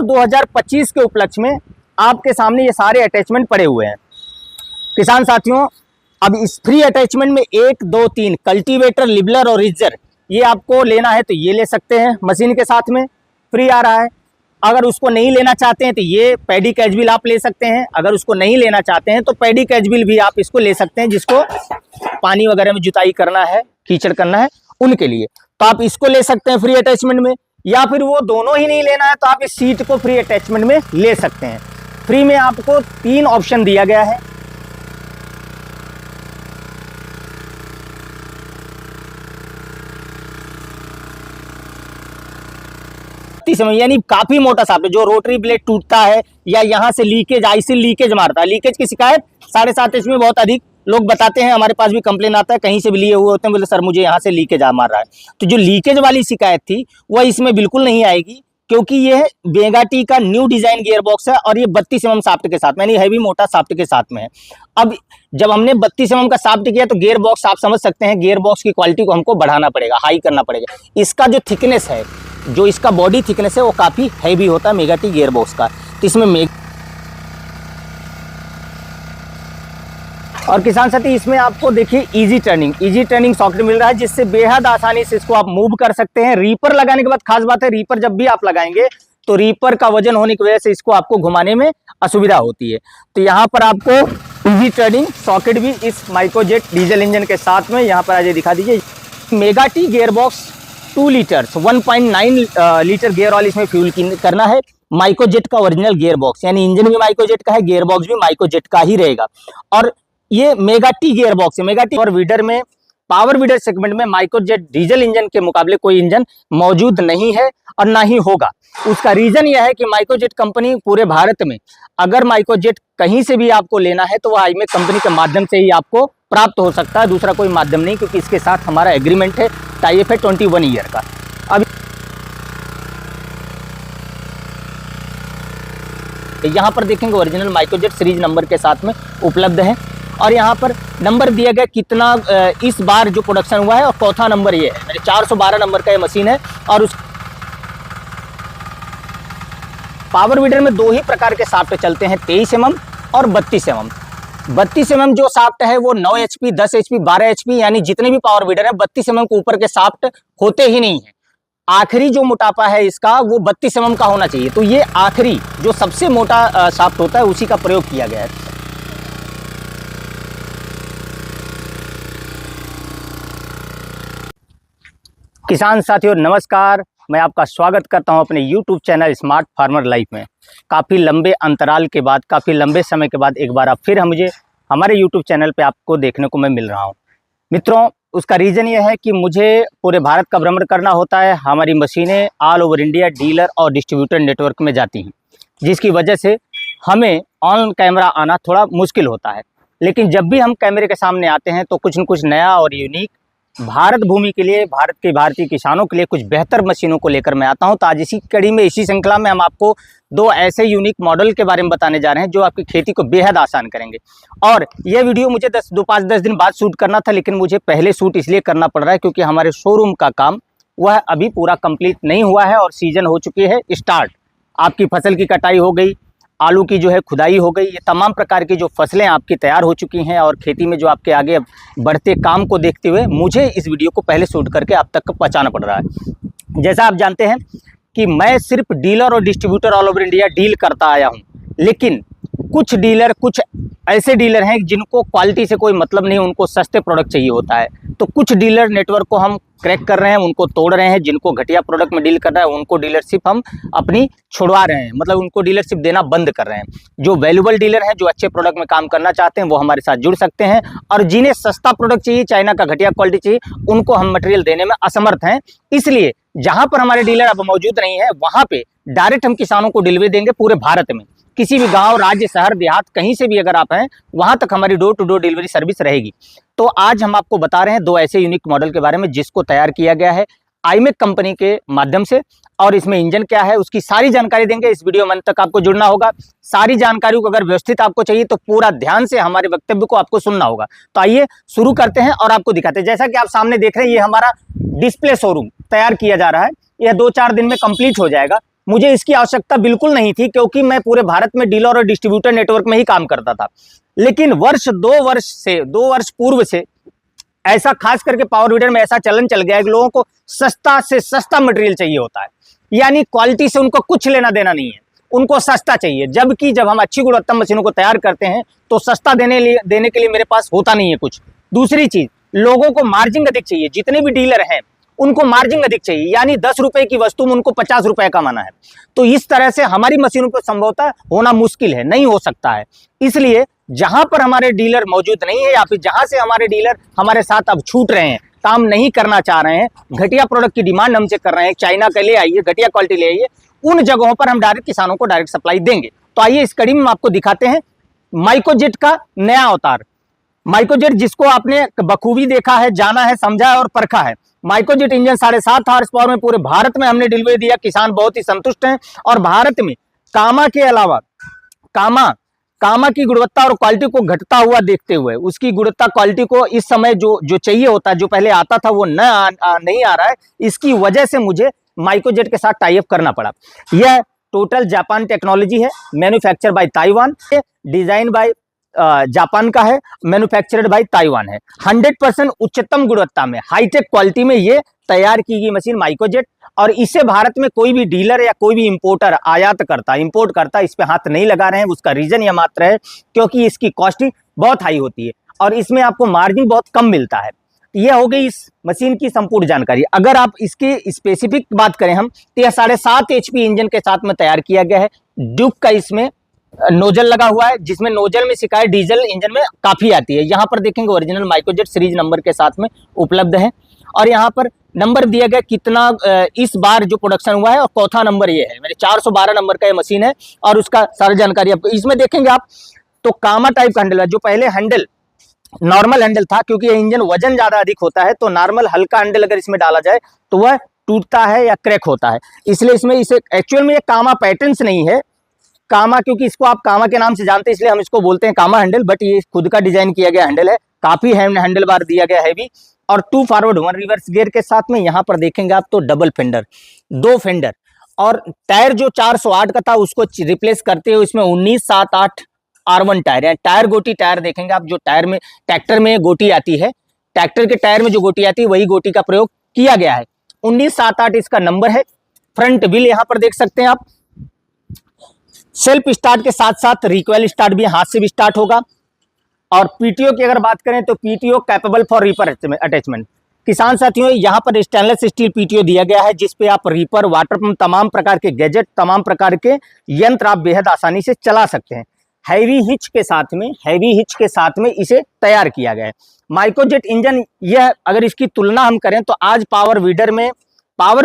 2025 के उपलक्ष्य में आपके सामने ये सारे अटैचमेंट पड़े हुए हैं। किसान साथियों, अब इस फ्री अटैचमेंट में 1, 2, 3 कल्टीवेटर, लिबलर और रिजर ये आपको लेना है तो ये ले सकते हैं, मशीन के साथ में फ्री आ रहा है। अगर उसको नहीं लेना चाहते हैं तो ये पैडी कैचबिल आप ले सकते हैं। अगर उसको नहीं लेना चाहते हैं तो पैडी कैचबिल भी आप इसको ले सकते हैं, जिसको पानी वगैरह में जुताई करना है, कीचड़ करना है उनके लिए, तो आप इसको ले सकते हैं फ्री अटैचमेंट में। या फिर वो दोनों ही नहीं लेना है तो आप इस सीट को फ्री अटैचमेंट में ले सकते हैं। फ्री में आपको 3 ऑप्शन दिया गया है। यानी काफी मोटा साफ्ट जो रोटरी ब्लेड टूटता है या यहाँ से लीकेज, आईसी लीकेज मारता है। लीकेज की शिकायत 7.5 इंच में बहुत अधिक लोग बताते हैं, हमारे पास भी कंप्लेन आता है, कहीं से भी लिए हुए होते हैं, बोले सर मुझे यहाँ से लीकेज मार रहा है। तो जो लीकेज वाली शिकायत थी वह इसमें बिल्कुल नहीं आएगी, क्योंकि ये मेगा टी का न्यू डिजाइन गियर बॉक्स है और ये 32 mm साफ्ट के साथ में, यानी हैवी मोटा साफ्ट के साथ में है। अब जब हमने 32 mm का साफ्ट किया तो गियर बॉक्स आप समझ सकते हैं, गियर बॉक्स की क्वालिटी को हमको बढ़ाना पड़ेगा, हाई करना पड़ेगा। इसका जो थिकनेस है, जो इसका बॉडी थिकनेस है वो काफी हैवी होता है मेगा टी गियर बॉक्स का। तो इसमें और किसान साथी इसमें आपको देखिए इजी टर्निंग सॉकेट मिल रहा है, जिससे बेहद आसानी से इसको आप मूव कर सकते हैं। रीपर लगाने के बाद खास बात है, रीपर जब भी आप लगाएंगे तो रीपर का वजन होने की वजह से इसको आपको घुमाने में असुविधा होती है। तो यहाँ पर आपको इजी टर्निंग सॉकेट भी इस माइक्रोजेट डीजल इंजन के साथ में यहाँ पर आज दिखा दीजिए। Mega T gear box 2 litres 1.9 litre gear oil इसमें फ्यूल करना है। माइक्रोजेट का ओरिजिनल गियर बॉक्स, यानी इंजन भी माइक्रोजेट का है, गियर बॉक्स भी माइक्रोजेट का ही रहेगा। और ये मेगा टी गियर बॉक्स है। मेगा टी और वीडर में, पावर वीडर सेगमेंट में माइक्रोजेट डीजल इंजन के मुकाबले कोई इंजन मौजूद नहीं है और ना ही होगा। उसका रीजन यह है कि माइक्रोजेट कंपनी पूरे भारत में, अगर माइक्रोजेट कहीं से भी आपको लेना है तो वह आईमे कंपनी के माध्यम से ही आपको प्राप्त हो सकता है, दूसरा कोई माध्यम नहीं, क्योंकि इसके साथ हमारा एग्रीमेंट है, टाइप है 21 ईयर का। अब यहाँ पर देखेंगे ओरिजिनल माइक्रोजेट सीरीज नंबर के साथ में उपलब्ध है और यहाँ पर नंबर दिया गया कितना इस बार जो प्रोडक्शन हुआ है और चौथा नंबर ये है। मेरे 412 नंबर का ये मशीन है। और उस पावर वीडर में 2 ही प्रकार के साफ्ट चलते हैं, 23 mm और 32 mm। 32 mm जो साफ्ट है वो 9 HP, 10 HP, 12 HP, यानी जितने भी पावर वीडर है 32 mm के ऊपर के साफ्ट होते ही नहीं है। आखिरी जो मोटापा है इसका वो 32 mm का होना चाहिए। तो ये आखिरी जो सबसे मोटा साफ्ट होता है उसी का प्रयोग किया गया है। किसान साथियों नमस्कार, मैं आपका स्वागत करता हूं अपने YouTube channel smart farmer life में। काफ़ी लंबे अंतराल के बाद, काफ़ी लंबे समय के बाद एक बार आप फिर मुझे हमारे YouTube चैनल पे आपको देखने को मैं मिल रहा हूं। मित्रों, उसका रीज़न ये है कि मुझे पूरे भारत का भ्रमण करना होता है। हमारी मशीनें ऑल ओवर इंडिया डीलर और डिस्ट्रीब्यूटर नेटवर्क में जाती हैं, जिसकी वजह से हमें ऑन कैमरा आना थोड़ा मुश्किल होता है। लेकिन जब भी हम कैमरे के सामने आते हैं तो कुछ न कुछ नया और यूनिक भारत भूमि के लिए, भारत के भारतीय किसानों के लिए कुछ बेहतर मशीनों को लेकर मैं आता हूं। तो आज इसी कड़ी में, इसी श्रृंखला में हम आपको 2 ऐसे यूनिक मॉडल के बारे में बताने जा रहे हैं जो आपकी खेती को बेहद आसान करेंगे। और यह वीडियो मुझे 5-10 दिन बाद शूट करना था, लेकिन मुझे पहले शूट इसलिए करना पड़ रहा है क्योंकि हमारे शोरूम का काम वह अभी पूरा कंप्लीट नहीं हुआ है और सीजन हो चुकी है स्टार्ट। आपकी फसल की कटाई हो गई, आलू की जो है खुदाई हो गई, ये तमाम प्रकार की जो फसलें आपकी तैयार हो चुकी हैं और खेती में जो आपके आगे बढ़ते काम को देखते हुए मुझे इस वीडियो को पहले शूट करके आप तक पहुंचाना पड़ रहा है। जैसा आप जानते हैं कि मैं सिर्फ डीलर और distributor all over India deal करता आया हूं, लेकिन कुछ डीलर, कुछ ऐसे डीलर हैं जिनको क्वालिटी से कोई मतलब नहीं, उनको सस्ते प्रोडक्ट चाहिए होता है। तो कुछ डीलर नेटवर्क को हम क्रैक कर रहे हैं, उनको तोड़ रहे हैं। जिनको घटिया प्रोडक्ट में डील करना है उनको डीलरशिप हम अपनी छुड़वा रहे हैं, मतलब उनको डीलरशिप देना बंद कर रहे हैं। जो वैल्यूबल डीलर हैं, जो अच्छे प्रोडक्ट में काम करना चाहते हैं, वो हमारे साथ जुड़ सकते हैं। और जिन्हें सस्ता प्रोडक्ट चाहिए, चाइना का घटिया क्वालिटी चाहिए, उनको हम मटेरियल देने में असमर्थ हैं। इसलिए जहां पर हमारे डीलर अब मौजूद नहीं है वहां पे डायरेक्ट हम किसानों को डिलीवरी देंगे पूरे भारत में। किसी भी गांव, राज्य, शहर, देहात, कहीं से भी अगर आप हैं वहां तक हमारी door to door delivery service रहेगी। तो आज हम आपको बता रहे हैं 2 ऐसे यूनिक मॉडल के बारे में जिसको तैयार किया गया है आईमेक कंपनी के माध्यम से, और इसमें इंजन क्या है उसकी सारी जानकारी देंगे। इस वीडियो में अंत तक आपको जुड़ना होगा। सारी जानकारी को अगर व्यवस्थित आपको चाहिए तो पूरा ध्यान से हमारे वक्तव्य को आपको सुनना होगा। तो आइए शुरू करते हैं और आपको दिखाते हैं। जैसा कि आप सामने देख रहे हैं, ये हमारा डिस्प्ले शोरूम तैयार किया जा रहा है। यह 2-4 दिन में कंप्लीट हो जाएगा। मुझे इसकी आवश्यकता बिल्कुल नहीं थी, क्योंकि मैं पूरे भारत में डीलर और डिस्ट्रीब्यूटर नेटवर्क में ही काम करता था। लेकिन दो वर्ष पूर्व से ऐसा खास करके पावर वीडर में ऐसा चलन चल गया है कि लोगों को सस्ता से सस्ता मटेरियल चाहिए होता है, यानी क्वालिटी से उनको कुछ लेना देना नहीं है, उनको सस्ता चाहिए। जबकि जब हम अच्छी गुणवत्ता मशीनों को तैयार करते हैं तो सस्ता देने के लिए मेरे पास होता नहीं है कुछ। दूसरी चीज, लोगों को मार्जिन अधिक चाहिए। जितने भी डीलर हैं उनको मार्जिन अधिक चाहिए, यानी 10 रुपए की वस्तु में उनको 50 रुपए कमाना है। तो इस तरह से हमारी मशीनों पर संभवतः होना मुश्किल है, नहीं हो सकता है। इसलिए जहां पर हमारे डीलर मौजूद नहीं है, या फिर जहां से हमारे डीलर हमारे साथ अब छूट रहे हैं, काम नहीं करना चाह रहे हैं, घटिया प्रोडक्ट की डिमांड हमसे कर रहे हैं, चाइना का ले आइए, घटिया क्वालिटी ले आइए, उन जगहों पर हम डायरेक्ट किसानों को डायरेक्ट सप्लाई देंगे। तो आइए इस कड़ी में आपको दिखाते हैं माइक्रोजेट का नया अवतार। माइक्रोजेट जिसको आपने बखूबी देखा है, जाना है, समझा है और परखा है। माइक्रोजेट इंजन 7.5 हॉर्स पावर में पूरे भारत में हमने डिलीवरी दिया। किसान बहुत ही संतुष्ट हैं। और भारत में कामा के अलावा कामा की गुणवत्ता और क्वालिटी को घटता हुआ देखते हुए, उसकी गुणवत्ता क्वालिटी को इस समय जो चाहिए होता है, जो पहले आता था वो नहीं आ रहा है। इसकी वजह से मुझे माइक्रोजेट के साथ टाई अप करना पड़ा। यह टोटल जापान टेक्नोलॉजी है, manufacture by Taiwan, design by Japan का है, मैन्युफैक्चर्ड बाय ताइवान है। 100% उच्चतम गुणवत्ता में, हाईटेक क्वालिटी में ये तैयार की गई मशीन माइक्रोजेट। और इसे भारत में कोई भी डीलर या कोई भी इंपोर्टर इंपोर्ट करता इस पे हाथ नहीं लगा रहे हैं। उसका रीजन यह मात्र है क्योंकि इसकी कॉस्टिंग बहुत हाई होती है और इसमें आपको मार्जिन बहुत कम मिलता है। यह हो गई इस मशीन की संपूर्ण जानकारी। अगर आप इसके स्पेसिफिक बात करें हम, तो यह 7.5 HP इंजन के साथ में तैयार किया गया है। ड्यूक का इसमें नोजल लगा हुआ है, जिसमें नोजल में शिकायत डीजल इंजन में काफी आती है। यहाँ पर देखेंगे ओरिजिनल माइक्रोजेट सीरीज नंबर के साथ में उपलब्ध है और यहाँ पर नंबर दिया गया कितना इस बार जो प्रोडक्शन हुआ है और चौथा नंबर ये है। मेरे 412 नंबर का ये मशीन है और उसका सारी जानकारी आपको इसमें देखेंगे आप। तो कामा टाइप का हैंडल है, जो पहले हैंडल नॉर्मल हैंडल था, क्योंकि ये इंजन वजन ज्यादा अधिक होता है तो नॉर्मल हल्का हैंडल अगर इसमें डाला जाए तो वह टूटता है या क्रैक होता है। इसलिए इसमें इसे एक्चुअल में ये कामा पैटर्न्स नहीं है, कामा क्योंकि इसको आप कामा के नाम से जानते हैं इसलिए हम इसको बोलते हैं कामा हैंडल, बट ये खुद का डिजाइन किया गया हैंडल है। काफी हैंडल बार दिया गया है भी और 2 फॉरवर्ड 1 रिवर्स गियर के साथ में। यहाँ पर देखेंगे आप तो डबल फेंडर, 2 फेंडर और टायर जो 408 का था उसको रिप्लेस करते हुए इसमें 1978 R1 टायर है। टायर गोटी टायर देखेंगे आप, जो टायर में ट्रैक्टर में गोटी आती है, ट्रैक्टर के टायर में जो गोटी आती है वही गोटी का प्रयोग किया गया है। 1978 इसका नंबर है। फ्रंट व्हील यहाँ पर देख सकते हैं आप। सेल्फ स्टार्ट के साथ साथ रिक्वेल स्टार्ट भी, हाथ से भी स्टार्ट होगा। और पीटीओ की अगर बात करें तो PTO capable for reaper attachment. किसान साथियों, यहाँ पर स्टेनलेस स्टील पीटीओ दिया गया है जिसपे आप रीपर, वाटर पंप, तमाम प्रकार के गैजेट, तमाम प्रकार के यंत्र आप बेहद आसानी से चला सकते हैं। हैवी हिच के साथ में इसे तैयार किया गया है। माइक्रोजेट इंजन, यह अगर इसकी तुलना हम करें तो आज पावर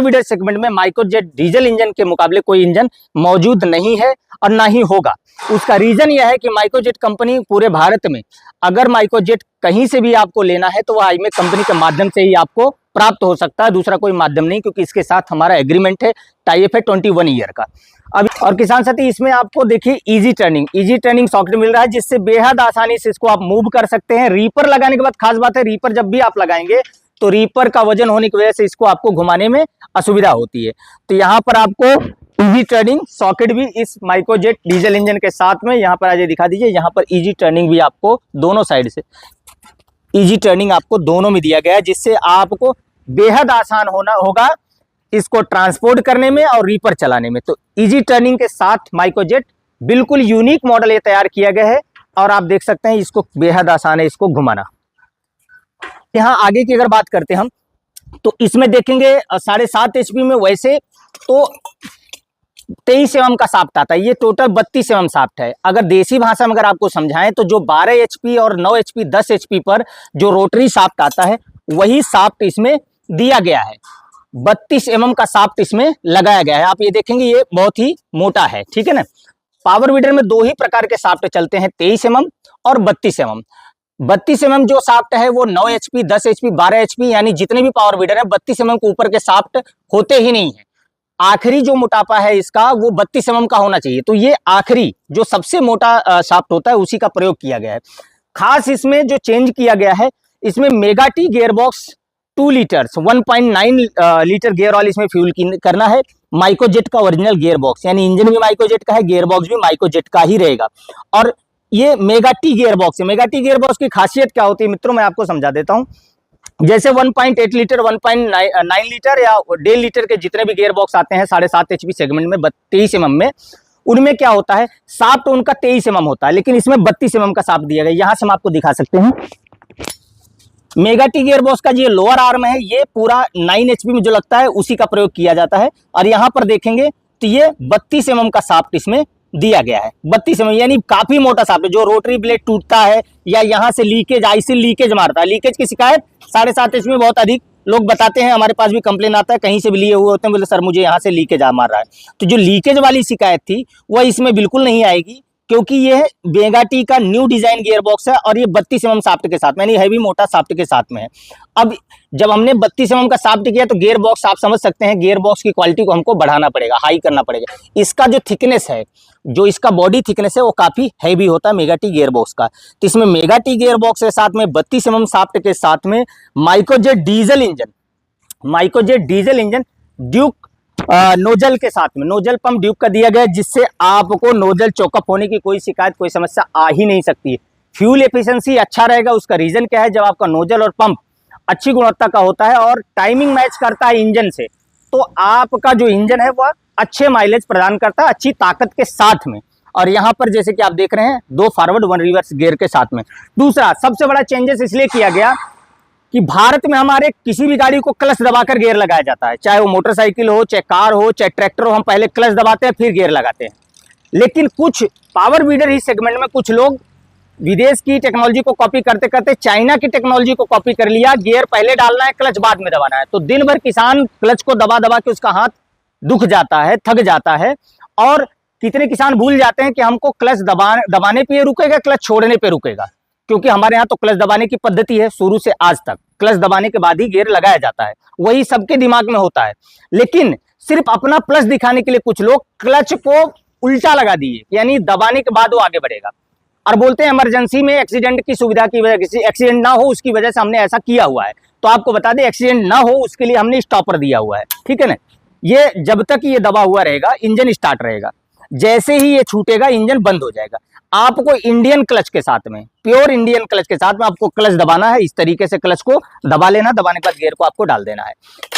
वीडर सेगमेंट में माइक्रोजेट डीजल इंजन के मुकाबले कोई इंजन मौजूद नहीं है और ना ही होगा। उसका रीजन यह है कि माइक्रोजेट कंपनी पूरे भारत में, अगर माइक्रोजेट कहीं से भी आपको लेना है तो वह आईमेक कंपनी के माध्यम से ही आपको प्राप्त हो सकता है, दूसरा कोई माध्यम नहीं, क्योंकि इसके साथ हमारा एग्रीमेंट है, टाई अप है 21 ईयर का। अब और किसान साथी, इसमें आपको देखिए इजी टर्निंग सॉकेट मिल रहा है, जिससे बेहद आसानी से इसको आप मूव कर सकते हैं। रीपर लगाने के बाद खास बात है, रीपर जब भी आप लगाएंगे तो रीपर का वजन होने की वजह से इसको आपको घुमाने में असुविधा होती है। तो यहाँ पर आपको इजी टर्निंग सॉकेट भी इस माइक्रोजेट डीजल इंजन के साथ में, यहाँ पर आज दिखा दीजिए, यहाँ पर इजी टर्निंग भी आपको दोनों साइड से इजी टर्निंग आपको दोनों में दिया गया है, जिससे आपको बेहद आसान होगा इसको ट्रांसपोर्ट करने में और रीपर चलाने में। तो इजी टर्निंग के साथ माइक्रोजेट बिल्कुल यूनिक मॉडल ये तैयार किया गया है और आप देख सकते हैं इसको बेहद आसान है इसको घुमाना। यहाँ आगे की अगर बात करते हैं हम तो इसमें देखेंगे 7.5 HP में वैसे तो 23 mm का शाफ्ट आता है, ये टोटल 32 mm शाफ्ट है। अगर देसी भाषा में अगर आपको समझाएं तो जो 12 HP और 9 HP 10 HP पर जो रोटरी शाफ्ट आता है वही शाफ्ट इसमें दिया गया है। 32 mm का शाफ्ट इसमें लगाया गया है। आप ये देखेंगे ये बहुत ही मोटा है, ठीक है ना। पावर वीडर में 2 ही प्रकार के शाफ्ट चलते हैं, 23 mm और 32 mm। 32 mm जो शाफ्ट है वो 9 HP 10 HP 12 HP यानी जितने भी पावर वीडर है 32 mm के ऊपर के शाफ्ट होते ही नहीं है। आखिरी जो मोटापा है इसका वो 32 mm का होना चाहिए। तो ये आखिरी जो सबसे मोटा शाफ्ट होता है उसी का प्रयोग किया गया है। खास इसमें जो चेंज किया गया है, इसमें mega T gear box 2 litres 1.9 litre gear oil इसमें फ्यूल करना है। माइक्रोजेट का ओरिजिनल गियर बॉक्स, यानी इंजन भी माइक्रोजेट का है, गियर बॉक्स भी माइक्रोजेट का ही रहेगा। और ये मेगा टी गियर बॉक्स है। मेगा टी गियर बॉक्स की खासियत क्या होती है मित्रों, मैं आपको समझा देता हूं। जैसे 1.8 लीटर, 1.9 लीटर या 1.5 लीटर के जितने भी गियर बॉक्स आते हैं 7.5 HP सेगमेंट में 23 mm में, उनमें क्या होता है, शाफ्ट उनका 23 mm होता है, लेकिन इसमें 32 mm का शाफ्ट दिया गया। यहां से हम आपको दिखा सकते हैं, मेगा टी गियर बॉक्स का जो लोअर आर्म है ये पूरा 9 HP में जो लगता है उसी का प्रयोग किया जाता है। और यहां पर देखेंगे तो ये 32 mm का शाफ्ट इसमें दिया गया है। 32 mm यानी काफी मोटा शाफ्ट है। जो रोटरी ब्लेड टूटता है या यहां से लीकेज, आईसी लीकेज मारता है, लीकेज की शिकायत 7.5 HP में बहुत अधिक लोग बताते हैं, हमारे पास भी कंप्लेन आता है, कहीं से भी लिए हुए होते हैं, बोले सर मुझे यहाँ से लीकेज मार रहा है। तो जो लीकेज वाली शिकायत थी वह इसमें बिल्कुल नहीं आएगी, क्योंकि ये मेगा टी का न्यू डिजाइन गियर बॉक्स है और ये 32 mm शाफ्ट के साथ में, यानी हैवी मोटा शाफ्ट के साथ में है। अब जब हमने 32 mm का शाफ्ट किया तो गियर बॉक्स आप समझ सकते हैं, गियर बॉक्स की क्वालिटी को हमको बढ़ाना पड़ेगा, हाई करना पड़ेगा। इसका जो थिकनेस है, जो इसका बॉडी थिकनेस है वो काफी हैवी होता है मेगा टी गियर बॉक्स का। तो इसमें मेगा टी गियर बॉक्स के साथ में 32 mm शाफ्ट के साथ में माइक्रोजेट डीजल इंजन ड्यूक नोजल के साथ में, नोजल पंप ड्यूक का दिया गया, जिससे आपको नोजल चौकअप होने की कोई शिकायत, कोई समस्या आ ही नहीं सकती। फ्यूल एफिशिएंसी अच्छा रहेगा। उसका रीजन क्या है, जब आपका नोजल और पंप अच्छी गुणवत्ता का होता है और टाइमिंग मैच करता है इंजन से, तो आपका जो इंजन है वह अच्छे माइलेज प्रदान करता है, अच्छी ताकत के साथ में। और यहाँ पर जैसे कि आप देख रहे हैं 2 फॉरवर्ड 1 रिवर्स गियर के साथ में। दूसरा सबसे बड़ा चेंजेस इसलिए किया गया कि भारत में हमारे किसी भी गाड़ी को क्लच दबाकर गियर लगाया जाता है, चाहे वो मोटरसाइकिल हो, चाहे कार हो, चाहे ट्रैक्टर हो, हम पहले क्लच दबाते हैं फिर गियर लगाते हैं। लेकिन कुछ पावर वीडर ही सेगमेंट में कुछ लोग विदेश की टेक्नोलॉजी को कॉपी करते करते चाइना की टेक्नोलॉजी को कॉपी कर लिया, गियर पहले डालना है, क्लच बाद में दबाना है। तो दिन भर किसान क्लच को दबा दबा के उसका हाथ दुख जाता है, थक जाता है, और कितने किसान भूल जाते हैं कि हमको क्लच दबाने पे रुकेगा, क्लच छोड़ने पे रुकेगा। क्योंकि हमारे यहाँ तो क्लच दबाने की पद्धति है, शुरू से आज तक क्लच दबाने के बाद ही गियर लगाया जाता है, वही सबके दिमाग में होता है। लेकिन सिर्फ अपना प्लस दिखाने के लिए कुछ लोग क्लच को उल्टा लगा दिए, यानी दबाने के बाद वो आगे बढ़ेगा, और बोलते हैं इमरजेंसी में एक्सीडेंट की सुविधा की वजह से, एक्सीडेंट ना हो उसकी वजह से हमने ऐसा किया हुआ है। तो आपको बता दें, एक्सीडेंट ना हो उसके लिए हमने स्टॉपर दिया हुआ है, ठीक है ना। ये जब तक ये दबा हुआ रहेगा इंजन स्टार्ट रहेगा, जैसे ही ये छूटेगा इंजन बंद हो जाएगा। आपको इंडियन क्लच के साथ में, प्योर इंडियन क्लच के साथ में आपको क्लच दबाना है। इस तरीके से क्लच को दबा लेना, दबाने के बाद गियर को आपको डाल देना है।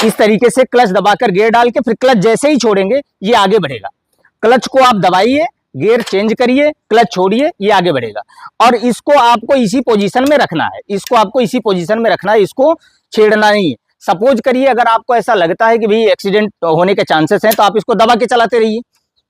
इस तरीके से क्लच दबाकर गियर डाल के फिर क्लच जैसे ही छोड़ेंगे ये आगे बढ़ेगा। क्लच को आप दबाइए, गियर चेंज करिए, क्लच छोड़िए, ये आगे बढ़ेगा। और इसको आपको इसी पोजीशन में रखना है, इसको आपको इसी पोजीशन में रखना है, इसको छेड़ना नहीं है। सपोज करिए अगर आपको ऐसा लगता है कि भाई एक्सीडेंट होने के चांसेस हैं, तो आप इसको दबा के चलाते रहिए,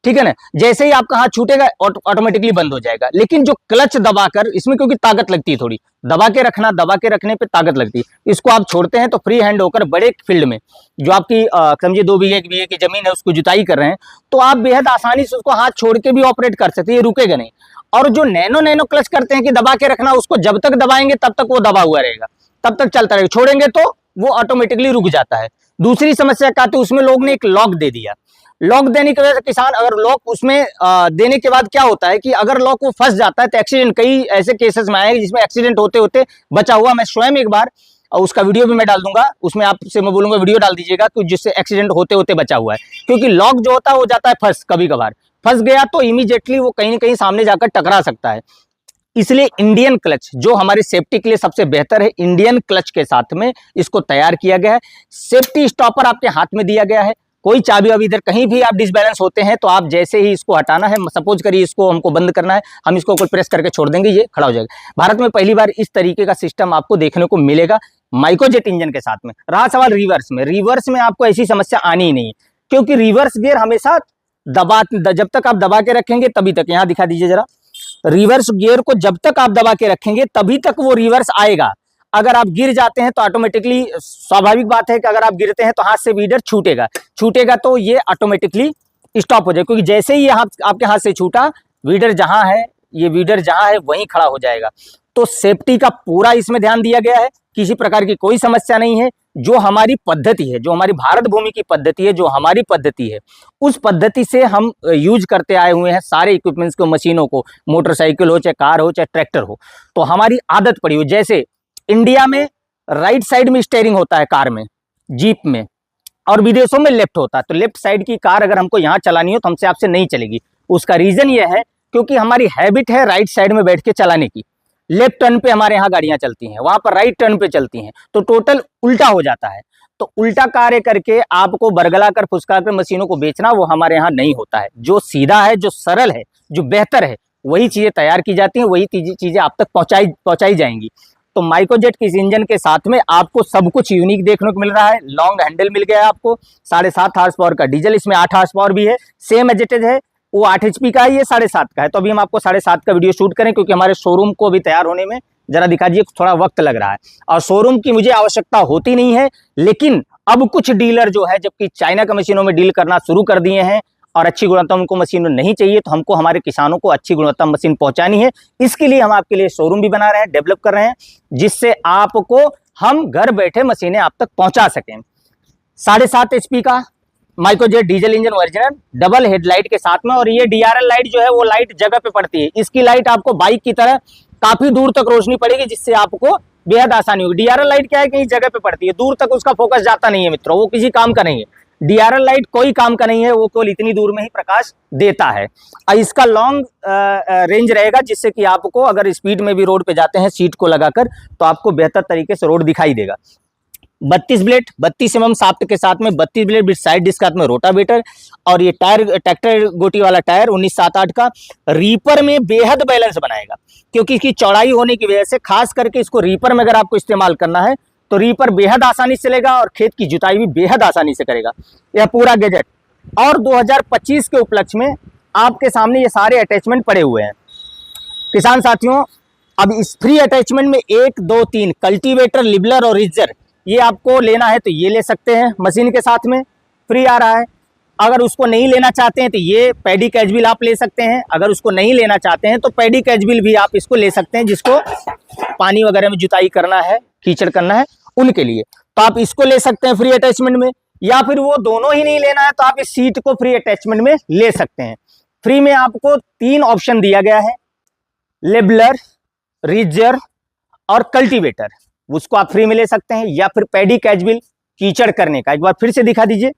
ठीक है ना। जैसे ही आपका हाथ छूटेगा ऑटोमेटिकली बंद हो जाएगा। लेकिन जो क्लच दबाकर, इसमें क्योंकि ताकत लगती है थोड़ी, दबा के रखना, दबा के रखने पे ताकत लगती है, इसको आप छोड़ते हैं तो फ्री हैंड होकर बड़े फील्ड में, जो आपकी समझिए 2 बीघे 1 बीघे की जमीन है उसको जुताई कर रहे हैं, तो आप बेहद आसानी से उसको हाथ छोड़ के भी ऑपरेट कर सकते हैं, ये रुकेगा नहीं। और जो नैनो क्लच करते हैं कि दबा के रखना, उसको जब तक दबाएंगे तब तक वो दबा हुआ रहेगा, तब तक चलता रहेगा, छोड़ेंगे तो वो ऑटोमेटिकली रुक जाता है। दूसरी समस्या क्या थी, उसमें लोग ने एक लॉक दे दिया। लॉक देने की वजह से किसान, अगर लॉक उसमें देने के बाद क्या होता है कि अगर लॉक वो फंस जाता है तो एक्सीडेंट, कई ऐसे केसेस में आए जिसमें एक्सीडेंट होते होते बचा हुआ। मैं स्वयं एक बार, और उसका वीडियो भी मैं डाल दूंगा, उसमें आपसे मैं बोलूंगा वीडियो डाल दीजिएगा कि जिससे एक्सीडेंट होते होते बचा हुआ है। क्योंकि लॉक जो होता है वो जाता है फंस, कभी कभार फंस गया तो इमीडिएटली वो कहीं ना कहीं सामने जाकर टकरा सकता है। इसलिए इंडियन क्लच जो हमारे सेफ्टी के लिए सबसे बेहतर है, इंडियन क्लच के साथ में इसको तैयार किया गया है। सेफ्टी स्टॉपर आपके हाथ में दिया गया है, कोई चाबी वाबी इधर कहीं भी आप डिसबैलेंस होते हैं तो आप जैसे ही इसको हटाना है, सपोज करिए इसको हमको बंद करना है, हम इसको कोई प्रेस करके छोड़ देंगे, ये खड़ा हो जाएगा। भारत में पहली बार इस तरीके का सिस्टम आपको देखने को मिलेगा माइक्रोजेट इंजन के साथ में। रहा सवाल रिवर्स में, रिवर्स में आपको ऐसी समस्या आनी ही नहीं है, क्योंकि रिवर्स गियर हमेशा जब तक आप दबा के रखेंगे तभी तक, यहाँ दिखा दीजिए जरा, रिवर्स गियर को जब तक आप दबा के रखेंगे तभी तक वो रिवर्स आएगा। अगर आप गिर जाते हैं तो ऑटोमेटिकली, स्वाभाविक बात है कि अगर आप गिरते हैं तो हाथ से वीडर छूटेगा तो ये ऑटोमेटिकली स्टॉप हो जाएगा, क्योंकि जैसे ही आपके हाथ से छूटा, वीडर जहां है, ये वीडर जहां है वहीं खड़ा हो जाएगा। तो सेफ्टी का पूरा इसमें ध्यान दिया गया है, किसी प्रकार की कोई समस्या नहीं है। जो हमारी पद्धति है, जो हमारी भारत भूमि की पद्धति है, जो हमारी पद्धति है, उस पद्धति से हम यूज करते आए हुए हैं सारे इक्विपमेंट्स को, मशीनों को, मोटरसाइकिल हो, चाहे कार हो, चाहे ट्रैक्टर हो। तो हमारी आदत पड़ी हुई, जैसे इंडिया में राइट साइड में स्टीयरिंग होता है कार में, जीप में, और विदेशों में लेफ्ट होता है। तो लेफ्ट साइड की कार अगर हमको यहाँ चलानी हो तो हमसे आपसे नहीं चलेगी। उसका रीजन ये है क्योंकि हमारी हैबिट है राइट साइड में बैठ के चलाने की। लेफ्ट टर्न पे हमारे यहाँ गाड़ियां चलती हैं, वहां पर राइट टर्न पे चलती हैं, तो टोटल उल्टा हो जाता है। तो उल्टा कार्य करके आपको बरगला कर फुसका कर मशीनों को बेचना वो हमारे यहाँ नहीं होता है। जो सीधा है, जो सरल है, जो बेहतर है, वही चीजें तैयार की जाती हैं, वही चीजें आप तक पहुंचाई जाएंगी। तो माइक्रोजेट के इस इंजन के साथ में आपको सब कुछ यूनिक देखने को मिल रहा है। लॉन्ग हैंडल मिल गया है आपको, 7.5 हार्स पावर का डीजल, इसमें 8 हार्स पावर भी है, सेम एज इट इज है। वो 8 HP का है, ये 7.5 का है। तो अभी हम आपको 7.5 का वीडियो शूट करें क्योंकि हमारे शोरूम को अभी तैयार होने में जरा दिखा दीजिए, थोड़ा वक्त लग रहा है और शोरूम की मुझे आवश्यकता होती नहीं है। लेकिन अब कुछ डीलर जो है जबकि चाइना के मशीनों में डील करना शुरू कर दिए हैं और अच्छी गुणवत्ता उनको मशीन नहीं चाहिए, तो हमको हमारे किसानों को अच्छी गुणवत्ता मशीन पहुंचानी है। इसके लिए हम आपके लिए शोरूम भी बना रहे हैं, डेवलप कर रहे हैं, जिससे आपको हम घर बैठे मशीनें आप तक पहुंचा सकें। 7.5 HP का microjet diesel engine original double headlight के साथ में, और ये DRL लाइट जो है वो लाइट जगह पे पड़ती है। इसकी लाइट आपको बाइक की तरह काफी दूर तक रोशनी पड़ेगी, जिससे आपको बेहद आसानी होगी। DRL लाइट क्या है, कहीं जगह पे पड़ती है, दूर तक उसका फोकस जाता नहीं है मित्रों, वो किसी काम का नहीं है। DRL लाइट कोई काम का नहीं है, वो केवल इतनी दूर में ही प्रकाश देता है। और इसका लॉन्ग रेंज रहेगा, जिससे कि आपको अगर स्पीड में भी रोड पे जाते हैं सीट को लगाकर तो आपको बेहतर तरीके से रोड दिखाई देगा। 32 ब्लेड 32 mm शाफ्ट के साथ में 32 ब्लेड विद साइड डिस्क साथ में रोटावेटर, और ये टायर ट्रैक्टर गोटी वाला टायर 19/7/8 का रीपर में बेहद बैलेंस बनाएगा, क्योंकि इसकी चौड़ाई होने की वजह से खास करके इसको रीपर में अगर आपको इस्तेमाल करना है तो रीपर बेहद आसानी से चलेगा और खेत की जुताई भी बेहद आसानी से करेगा यह पूरा गैजेट। और 2025 के उपलक्ष्य में आपके सामने ये सारे अटैचमेंट पड़े हुए हैं किसान साथियों। अब इस फ्री अटैचमेंट में 1, 2, 3 कल्टीवेटर, लिबलर और रिजर, ये आपको लेना है तो ये ले सकते हैं, मशीन के साथ में फ्री आ रहा है। अगर उसको नहीं लेना चाहते हैं तो ये पैडी कैचबिल आप ले सकते हैं। अगर उसको नहीं लेना चाहते हैं तो पैडी कैचबिल भी आप इसको ले सकते हैं, जिसको पानी वगैरह में जुताई करना है, कीचड़ करना है उनके लिए, तो आप इसको ले सकते हैं फ्री अटैचमेंट में। या फिर वो दोनों ही नहीं लेना है तो आप इस सीट को फ्री अटैचमेंट में ले सकते हैं। फ्री में आपको 3 ऑप्शन दिया गया है, लेबलर, रिजर और कल्टीवेटर, उसको आप फ्री में ले सकते हैं। या फिर पैडी कैचबिल कीचड़ करने का, एक बार फिर से दिखा दीजिए,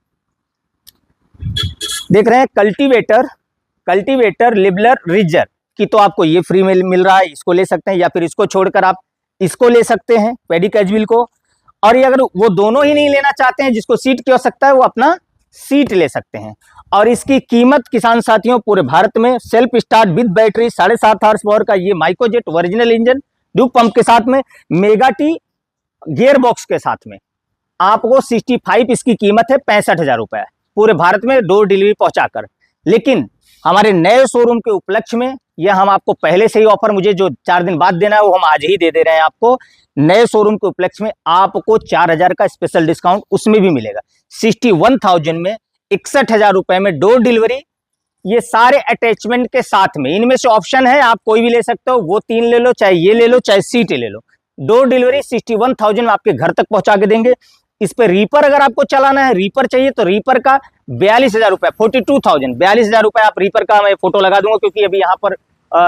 देख रहे हैं कल्टीवेटर, लिबलर, रिजर की तो आपको ये फ्री में मिल रहा है, इसको ले सकते हैं। या फिर इसको छोड़कर आप इसको ले सकते हैं पैडी कैचबिल को। और ये अगर वो दोनों ही नहीं लेना चाहते हैं, जिसको सीट की आवश्यकता है, वो अपना सीट ले सकते हैं। और इसकी कीमत किसान साथियों पूरे भारत में self start with battery 7.5 horse power का ये Microjet original engine Duke pump के साथ में मेगा टी गियर बॉक्स के साथ में आपको 65 इसकी कीमत है 65,000 रुपए पूरे भारत में डोर डिलीवरी पहुंचाकर। लेकिन हमारे नए शोरूम के उपलक्ष्य में यह हम आपको पहले से ही ऑफर, मुझे जो 4 दिन बाद देना है वो हम आज ही दे रहे हैं आपको। नए शोरूम के उपलक्ष्य में आपको 4,000 का स्पेशल डिस्काउंट उसमें भी मिलेगा। 61,000 में 61,000 रुपए में डोर डिलीवरी, ये सारे अटैचमेंट के साथ में। इनमें से ऑप्शन है, आप कोई भी ले सकते हो, वो 3 ले लो, चाहे ये ले लो, चाहे सीट ले लो। डोर डिलीवरी 61,000 में आपके घर तक पहुंचा के देंगे। इस पे रीपर अगर आपको चलाना है, रीपर चाहिए तो रीपर का 42,000 रुपए, 42,000, 42,000 रुपए आप रीपर का, मैं फोटो लगा दूंगा क्योंकि अभी यहाँ पर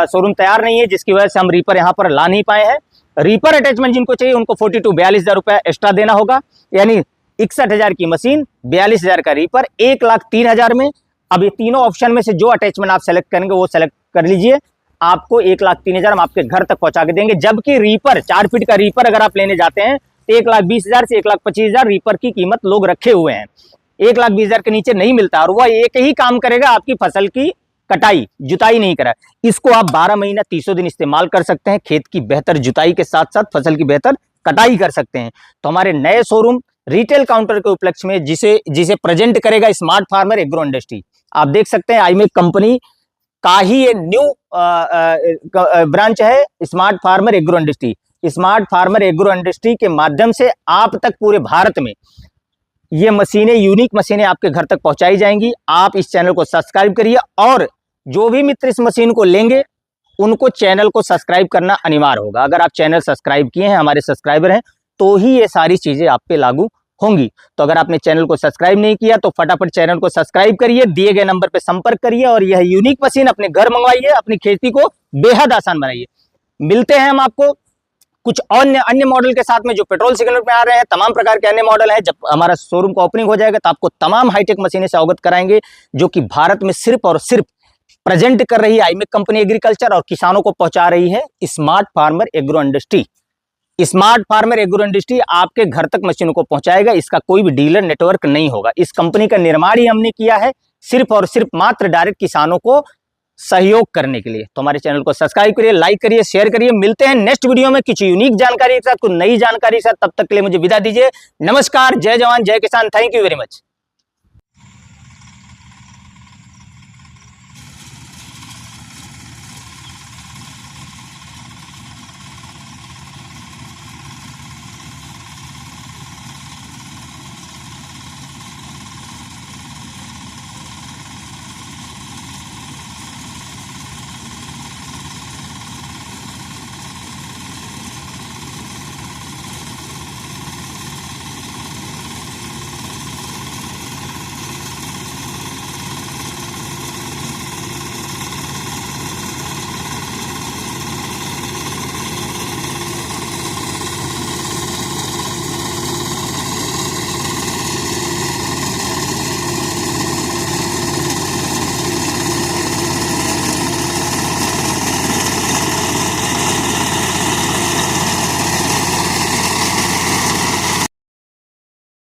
शोरूम तैयार नहीं है, जिसकी वजह से हम रीपर यहाँ पर ला नहीं पाए हैं। रीपर अटैचमेंट जिनको चाहिए उनको 42,000 रुपए एक्स्ट्रा देना होगा, यानी 61,000 की मशीन, 42,000 का रीपर, 1,03,000 में। अब ये तीनों ऑप्शन में से जो अटैचमेंट आप सेलेक्ट करेंगे वो सेलेक्ट कर लीजिए, आपको 1,03,000 हम आपके घर तक पहुंचा के देंगे। जबकि रीपर 4 फीट का रीपर अगर आप लेने जाते हैं तो 1,20,000 से 1,25,000 रीपर की कीमत लोग रखे हुए हैं। 1,20,000 के नीचे नहीं मिलता, और वह एक ही काम करेगा, आपकी फसल की कटाई जुताई नहीं करा। इसको आप 12 महीना 300 दिन इस्तेमाल कर सकते हैं, खेत की बेहतर जुताई के साथ साथ फसल की बेहतर कटाई कर सकते हैं। तो हमारे नए शोरूम रिटेल काउंटर के उपलक्ष्य में जिसे प्रेजेंट करेगा स्मार्ट फार्मर एग्रो इंडस्ट्री, आप देख सकते हैं आईमेक कंपनी का ही ये न्यू ब्रांच है smart farmer agro industry. Smart farmer agro industry के माध्यम से आप तक पूरे भारत में ये मशीनें, यूनिक मशीनें आपके घर तक पहुंचाई जाएंगी। आप इस चैनल को सब्सक्राइब करिए, और जो भी मित्र इस मशीन को लेंगे उनको चैनल को सब्सक्राइब करना अनिवार्य होगा। अगर आप चैनल सब्सक्राइब किए हैं, हमारे सब्सक्राइबर हैं, तो ही ये सारी चीजें आप पे लागू होंगी। तो अगर आपने चैनल को सब्सक्राइब नहीं किया तो फटाफट चैनल को सब्सक्राइब करिए, दिए गए नंबर पे संपर्क करिए और यह यूनिक मशीन अपने घर मंगवाइए, अपनी खेती को बेहद आसान बनाइए। मिलते हैं हम आपको कुछ अन्य मॉडल के साथ में जो पेट्रोल सेगमेंट में आ रहे हैं, तमाम प्रकार के अन्य मॉडल हैं। जब हमारा शोरूम का ओपनिंग हो जाएगा तो आपको तमाम हाईटेक मशीनें से अवगत कराएंगे, जो कि भारत में सिर्फ और सिर्फ प्रेजेंट कर रही है आईमेक कंपनी एग्रीकल्चर और किसानों को पहुंचा रही है smart farmer agro industry. Smart farmer agro industry आपके घर तक मशीनों को पहुंचाएगा, इसका कोई भी डीलर नेटवर्क नहीं होगा। इस कंपनी का निर्माण ही हमने किया है सिर्फ और सिर्फ मात्र डायरेक्ट किसानों को सहयोग करने के लिए। तो हमारे चैनल को सब्सक्राइब करिए, लाइक करिए, शेयर करिए। मिलते हैं नेक्स्ट वीडियो में कुछ यूनिक जानकारी के साथ, कुछ नई जानकारी के साथ। तब तक के लिए मुझे विदा दीजिए। नमस्कार, जय जवान जय किसान, थैंक यू वेरी मच।